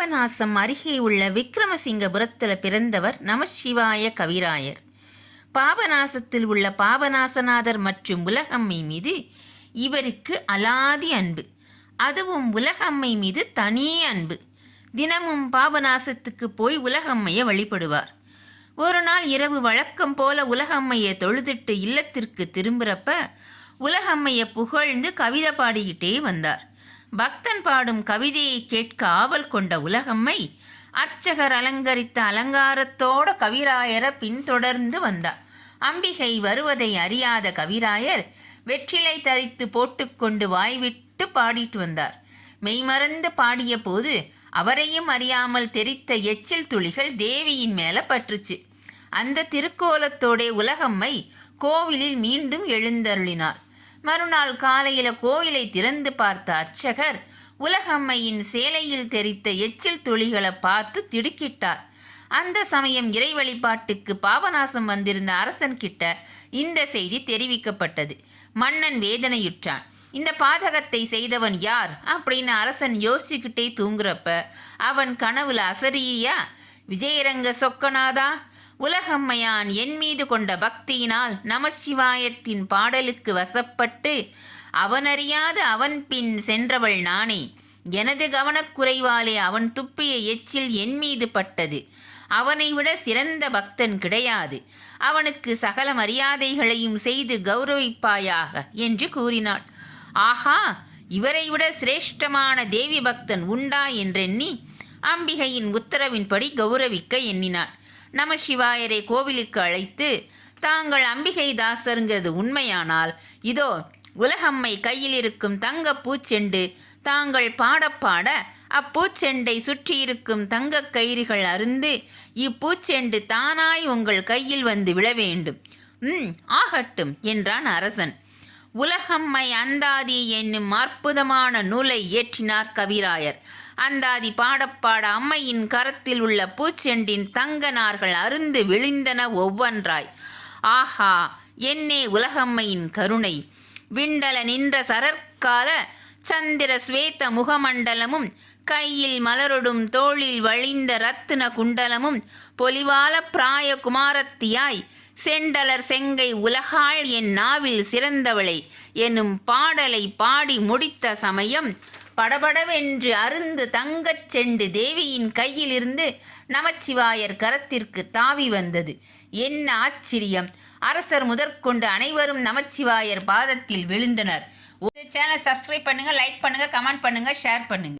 பாபநாசம் அருகே உள்ள விக்ரமசிங்கபுரத்தில் பிறந்தவர் நமசிவாய கவிராயர். பாபநாசத்தில் உள்ள பாபநாசநாதர் மற்றும் உலகம்மை மீது இவருக்கு அலாதி அன்பு. அதுவும் உலகம்மை மீது தனி அன்பு. தினமும் பாபநாசத்துக்கு போய் உலகம்மையை வழிபடுவார். ஒரு நாள் இரவு வழக்கம் போல உலகம்மையை தொழுதிட்டு இல்லத்திற்கு திரும்புகிறப்ப உலகம்மையை புகழ்ந்து கவிதை பாடிக்கிட்டே வந்தார். பக்தன் பாடும் கவிதையை கேட்க ஆவல் கொண்ட உலகம்மை அர்ச்சகர் அலங்கரித்த அலங்காரத்தோட கவிராயரை பின்தொடர்ந்து வந்தார். அம்பிகை வருவதை அறியாத கவிராயர் வெற்றிலை தரித்து போட்டுக்கொண்டு வாய்விட்டு பாடிட்டு வந்தார். மெய்மறந்து பாடிய போது அவரையும் அறியாமல் தெரித்த எச்சில் துளிகள் தேவியின் மேல பற்றுச்சு. அந்த திருக்கோலத்தோடே உலகம்மை கோவிலில் மீண்டும் எழுந்தருளினார். மறுநாள் காலையில கோயிலை திறந்து பார்த்த அர்ச்சகர் உலகம்மையின் சேலையில் தெரித்த எச்சில் துளிகளை பார்த்து திடுக்கிட்டார். அந்த சமயம் இறை வழிபாட்டுக்கு பாபநாசம் வந்திருந்த அரசன் கிட்ட இந்த செய்தி தெரிவிக்கப்பட்டது. மன்னன் வேதனையுற்றான். இந்த பாதகத்தை செய்தவன் யார் அப்படின்னு அரசன் யோசிச்சுக்கிட்டே தூங்குறப்ப அவன் கனவுல அசரீரியா, விஜயரங்க சொக்கநாதா, உலகம்மையான் என் மீது கொண்ட பக்தியினால் நமசிவாயத்தின் பாடலுக்கு வசப்பட்டு அவனறியாது அவன் பின் சென்றவள் நானே. எனது கவனக்குறைவாலே அவன் துப்பிய எச்சில் என் மீது பட்டது. அவனை விட சிறந்த பக்தன் கிடையாது. அவனுக்கு சகல மரியாதைகளையும் செய்து கௌரவிப்பாயாக என்று கூறினாள். ஆஹா, இவரை விட சிரேஷ்டமான தேவி பக்தன் உண்டா என்றெண்ணி அம்பிகையின் உத்தரவின்படி கௌரவிக்க எண்ணினாள். நமசிவாயரை கோவிலுக்கு அழைத்து, தாங்கள் அம்பிகை தாசருங்கிறது உண்மையானால் இதோ உலகம்மை கையில் இருக்கும் தங்க பூச்செண்டு தாங்கள் பாடப்பாட அப்பூச்செண்டை சுற்றியிருக்கும் தங்க கயிறுகள் அருந்து இப்பூச்செண்டு தானாய் உங்கள் கையில் வந்து விழ வேண்டும். ஆகட்டும் என்றான் அரசன். உலகம்மை அந்தாதி என்னும் அற்புதமான நூலை இயற்றினார் கவிராயர். அந்தாதி பாடப்பாட அம்மையின் கரத்தில் உள்ள பூச்செண்டின் தங்க நார்கள் அருந்து விழிந்தன ஒவ்வொன்றாய். ஆஹா, என்னே உலகம்மையின் கருணை! விண்டல நின்ற சரற்கால சந்திர ஸ்வேத முகமண்டலமும் கையில் மலரொடும் தோளில் வழிந்த ரத்தின குண்டலமும் பொலிவால பிராய குமாரத்தியாய் செண்டலர் செங்கை உலகாள் என் நாவில் சிறந்தவளை என்னும் பாடலை பாடி முடித்த சமயம் படபடவென்று அருந்து தங்கச் செண்டு தேவியின் கையிலிருந்து நமச்சிவாயர் கரத்திற்கு தாவி வந்தது. என்ன ஆச்சரியம்! அரசர் முதற்கொண்டு அனைவரும் நமச்சிவாயர் பாதத்தில் விழுந்தனர். ஒரு சேனல் சப்ஸ்கிரைப் பண்ணுங்க, லைக் பண்ணுங்க, கமெண்ட் பண்ணுங்க, ஷேர் பண்ணுங்க.